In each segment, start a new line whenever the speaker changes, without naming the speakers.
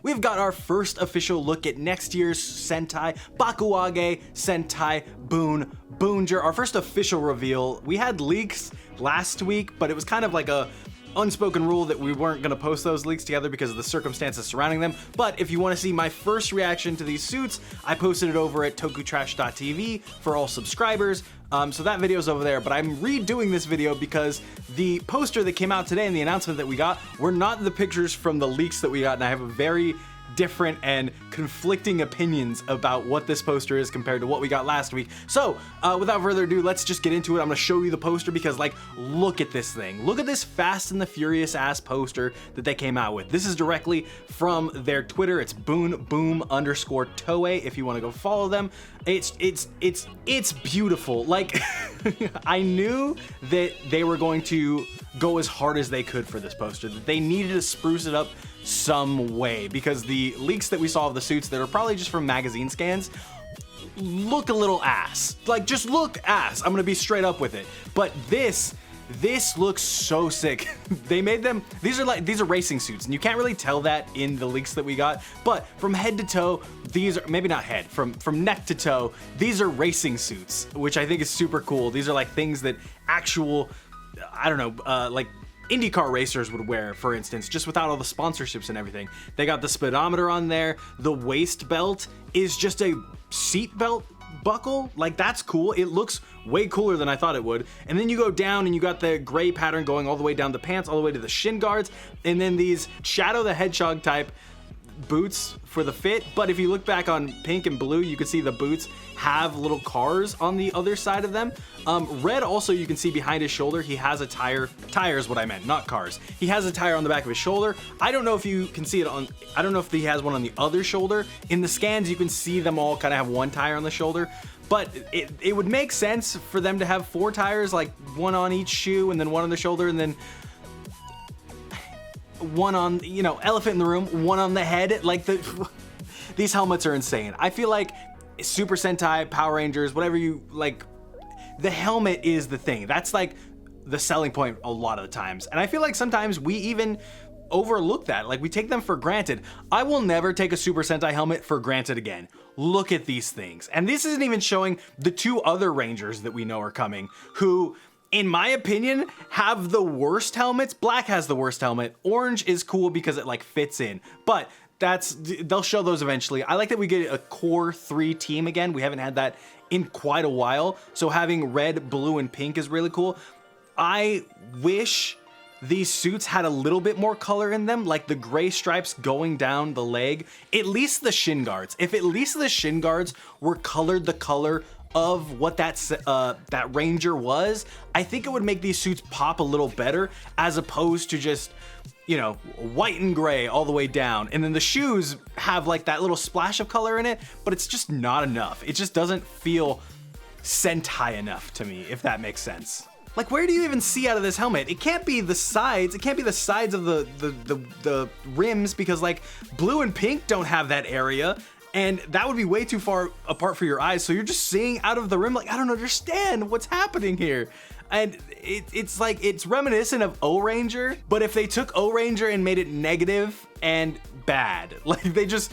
we've got our first official look at next year's Sentai, Bakuage Sentai BoonBoomger, our first official reveal. We had leaks last week, but it was kind of like a unspoken rule that we weren't going to post those leaks together because of the circumstances surrounding them. But if you want to see my first reaction to these suits, I posted it over at tokutrash.tv for all subscribers. So that video's over there, but I'm redoing this video because the poster that came out today and the announcement that we got were not the pictures from the leaks that we got, and I have a very different and conflicting opinions about what this poster is compared to what we got last week. So without further ado, let's just get into it. I'm gonna show you the poster because, like, look at this thing. Look at this Fast and the Furious ass poster that they came out with. This is directly from their Twitter. It's BoonBoom_Toei if you want to go follow them. It's beautiful. Like, I knew that they were going to go as hard as they could for this poster, that they needed to spruce it up some way, because the leaks that we saw of the suits that are probably just from magazine scans look a little ass. Like, just look ass. I'm gonna be straight up with it. But this looks so sick. They made them, these are racing suits, and you can't really tell that in the leaks that we got, but from head to toe, these are, maybe not head, from neck to toe, these are racing suits, which I think is super cool. These are like things that actual, I don't know, like IndyCar racers would wear, for instance, just without all the sponsorships and everything. They got the speedometer on there. The waist belt is just a seat belt buckle. Like, that's cool. It looks way cooler than I thought it would. And then you go down and you got the gray pattern going all the way down the pants, all the way to the shin guards, and then these Shadow the Hedgehog type boots for the fit. But if you look back on pink and blue, you can see the boots have little cars on the other side of them. Red also, you can see behind his shoulder, he has a tire is what I meant, not cars. He has a tire on the back of his shoulder. I don't know if you can see it on, I don't know if he has one on the other shoulder. In the scans, you can see them all kind of have one tire on the shoulder, but it would make sense for them to have 4 tires, like one on each shoe and then one on the shoulder and then one on, you know, elephant in the room, one on the head. Like, these helmets are insane. I feel like Super Sentai, Power Rangers, whatever you like, the helmet is the thing. That's like the selling point a lot of the times. And I feel like sometimes we even overlook that. Like, we take them for granted. I will never take a Super Sentai helmet for granted again. Look at these things. And this isn't even showing the 2 other Rangers that we know are coming, who, in my opinion, have the worst helmets. Black has the worst helmet. Orange is cool because it like fits in, but they'll show those eventually. I like that we get a core 3 team again. We haven't had that in quite a while. So having red, blue, and pink is really cool. I wish these suits had a little bit more color in them, like the gray stripes going down the leg, at least the shin guards. If at least the shin guards were colored the color of what that Ranger was, I think it would make these suits pop a little better, as opposed to just, you know, white and gray all the way down. And then the shoes have like that little splash of color in it, but it's just not enough. It just doesn't feel Sentai enough to me, if that makes sense. Like, where do you even see out of this helmet? It can't be the sides. It can't be the sides of the rims, because like blue and pink don't have that area. And that would be way too far apart for your eyes. So you're just seeing out of the rim. Like, I don't understand what's happening here. And it's like, it's reminiscent of O-Ranger, but if they took O-Ranger and made it negative and bad, like they just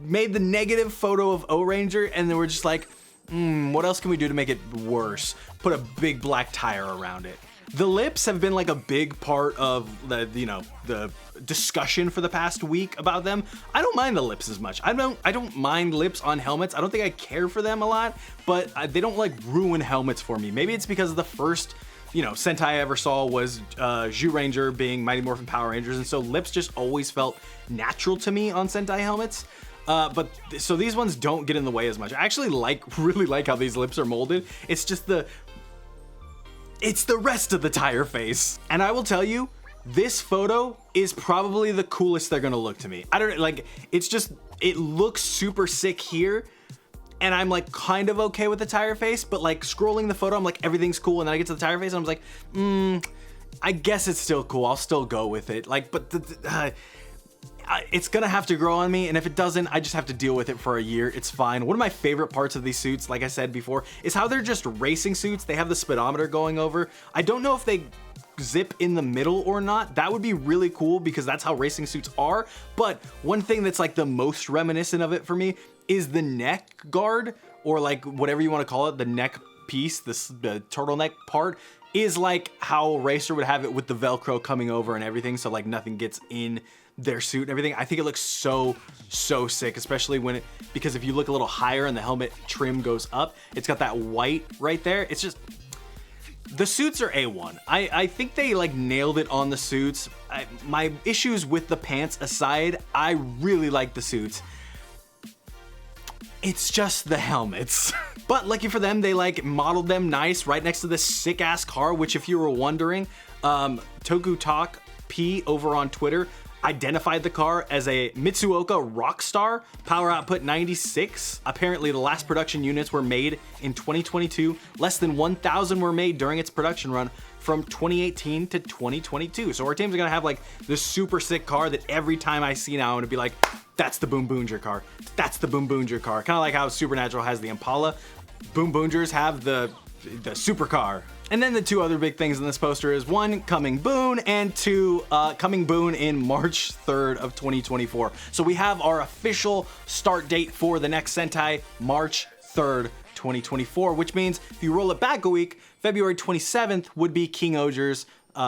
made the negative photo of O-Ranger and then we're just like, what else can we do to make it worse? Put a big black tire around it. The lips have been like a big part of the, you know, the discussion for the past week about them. I don't mind the lips as much. I don't mind lips on helmets. I don't think I care for them a lot, but they don't like ruin helmets for me. Maybe it's because of the first, you know, Sentai I ever saw was Zyuranger being Mighty Morphin Power Rangers, and so lips just always felt natural to me on Sentai helmets. But so these ones don't get in the way as much. I actually really like how these lips are molded. It's just it's the rest of the tire face. And I will tell you, this photo is probably the coolest they're gonna look to me. I don't, like, it's just, it looks super sick here, and I'm like kind of okay with the tire face, but like scrolling the photo, I'm like, everything's cool, and then I get to the tire face, and I'm like, I guess it's still cool, I'll still go with it. Like, but it's gonna have to grow on me, and if it doesn't, I just have to deal with it for a year. It's fine. One of my favorite parts of these suits, like I said before, is how they're just racing suits. They have the speedometer going over. I don't know if they zip in the middle or not. That would be really cool because that's how racing suits are. But one thing that's like the most reminiscent of it for me is the neck guard, or like whatever you want to call it, the neck piece, the turtleneck part, is like how Racer would have it with the Velcro coming over and everything, so like nothing gets in their suit and everything. I think it looks so sick, especially when because if you look a little higher and the helmet trim goes up, it's got that white right there. It's just, the suits are A1. I think they like nailed it on the suits. My issues with the pants aside, I really like the suits. It's just the helmets. But lucky for them, they like modeled them nice right next to this sick ass car, which if you were wondering, Toku Talk P over on Twitter identified the car as a Mitsuoka Rockstar, power output 96. Apparently the last production units were made in 2022. Less than 1,000 were made during its production run from 2018 to 2022. So our teams are gonna have like this super sick car that every time I see now, I'm gonna be like, that's the BoonBoomger car. That's the BoonBoomger car. Kind of like how Supernatural has the Impala. BoonBoomgers have the supercar. And then the two other big things in this poster is one, coming Boon, and two, coming Boon in March 3rd of 2024. So we have our official start date for the next Sentai, March 3rd, 2024, which means if you roll it back a week, February 27th would be King Oger's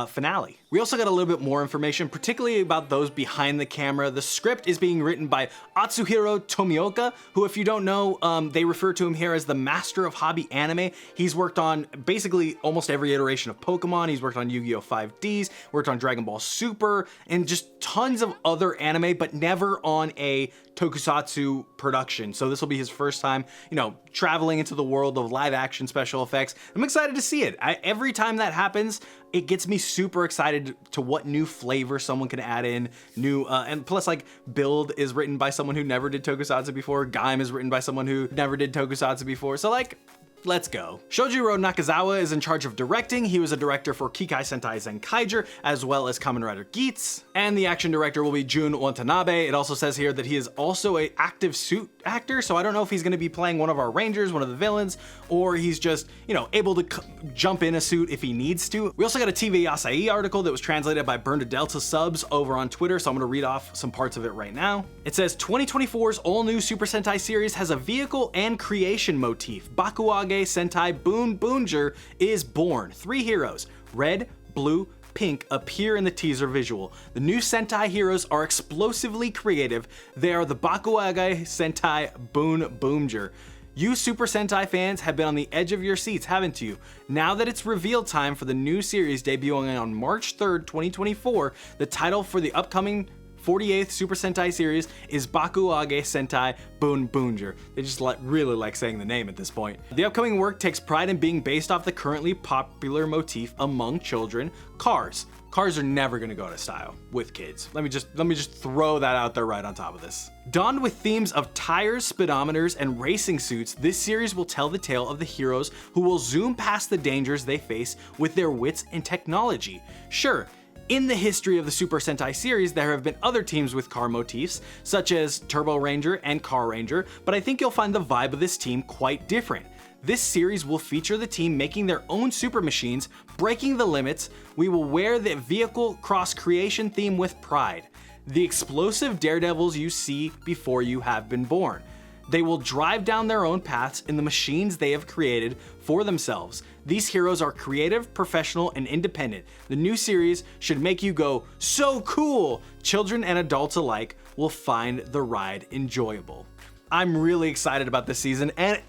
finale. We also got a little bit more information, particularly about those behind the camera. The script is being written by Atsuhiro Tomioka, who, if you don't know, they refer to him here as the master of hobby anime. He's worked on basically almost every iteration of Pokemon. He's worked on Yu-Gi-Oh! 5Ds, worked on Dragon Ball Super, and just tons of other anime, but never on a tokusatsu production. So this will be his first time, you know, traveling into the world of live action special effects. I'm excited to see it. Every time that happens, it gets me super excited to what new flavor someone can add in, and plus like Build is written by someone who never did tokusatsu before, Gaim is written by someone who never did tokusatsu before, so like, let's go. Shojiro Nakazawa is in charge of directing. He was a director for Kikai Sentai Zenkaiger, as well as Kamen Rider Geats. And the action director will be Jun Watanabe. It also says here that he is also an active suit actor, so I don't know if he's gonna be playing one of our Rangers, one of the villains, or he's just, you know, able to jump in a suit if he needs to. We also got a TV Asahi article that was translated by Burn to Delta subs over on Twitter, so I'm gonna read off some parts of it right now. It says, 2024's all-new Super Sentai series has a vehicle and creation motif. Bakuage Sentai BoonBoomger is born. 3 heroes, red, blue, pink, appear in the teaser visual. The new Sentai heroes are explosively creative. They are the Bakuage Sentai BoonBoomger. You Super Sentai fans have been on the edge of your seats, haven't you? Now that it's reveal time for the new series debuting on March 3rd, 2024, the title for the upcoming 48th Super Sentai series is Bakuage Sentai BoonBoomger. They just really like saying the name at this point. The upcoming work takes pride in being based off the currently popular motif among children, cars. Cars are never gonna go out of style with kids. Let me just throw that out there right on top of this. Donned with themes of tires, speedometers, and racing suits, this series will tell the tale of the heroes who will zoom past the dangers they face with their wits and technology. Sure, in the history of the Super Sentai series, there have been other teams with car motifs, such as Turbo Ranger and Car Ranger, but I think you'll find the vibe of this team quite different. This series will feature the team making their own super machines, breaking the limits. We will wear the vehicle cross creation theme with pride. The explosive daredevils you see before you have been born. They will drive down their own paths in the machines they have created for themselves. These heroes are creative, professional, and independent. The new series should make you go, so cool! Children and adults alike will find the ride enjoyable. I'm really excited about this season, and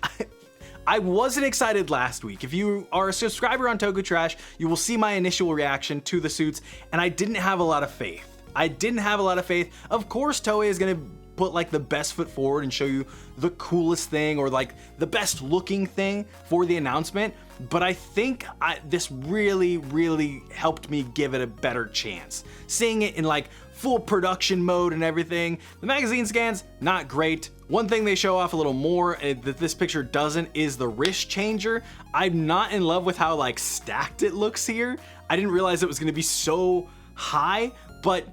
I wasn't excited last week. If you are a subscriber on Toku Trash, you will see my initial reaction to the suits, and I didn't have a lot of faith. Of course, Toei is gonna put like the best foot forward and show you the coolest thing or like the best looking thing for the announcement, but I think this really helped me give it a better chance. Seeing it in like full production mode and everything. The magazine scans, not great. One thing they show off a little more that this picture doesn't is the wrist changer. I'm not in love with how like stacked it looks here. I didn't realize it was gonna be so high, but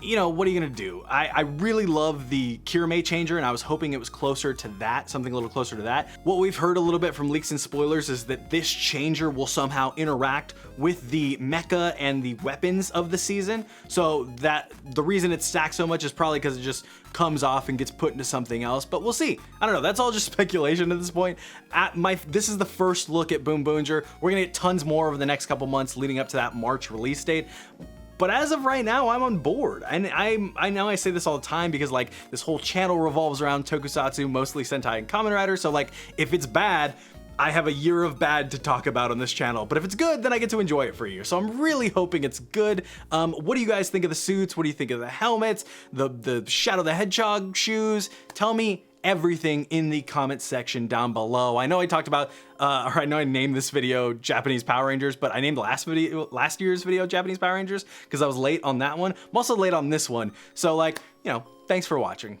you know, what are you gonna do? I really love the Kirame changer, and I was hoping it was closer to that, something a little closer to that. What we've heard a little bit from leaks and spoilers is that this changer will somehow interact with the mecha and the weapons of the season. So that the reason it's stacked so much is probably because it just comes off and gets put into something else, but we'll see. I don't know, that's all just speculation at this point. This is the first look at BoonBoomger. We're gonna get tons more over the next couple months leading up to that March release date. But as of right now, I'm on board. And I know I say this all the time because like this whole channel revolves around tokusatsu, mostly Sentai and Kamen Rider. So like if it's bad, I have a year of bad to talk about on this channel. But if it's good, then I get to enjoy it for a year. So I'm really hoping it's good. What do you guys think of the suits? What do you think of the helmets? The Shadow the Hedgehog shoes? Tell me everything in the comment section down below. I know I talked about, or I know I named this video Japanese Power Rangers, but I named last year's video Japanese Power Rangers because I was late on that one. I'm also late on this one. So like, you know, thanks for watching.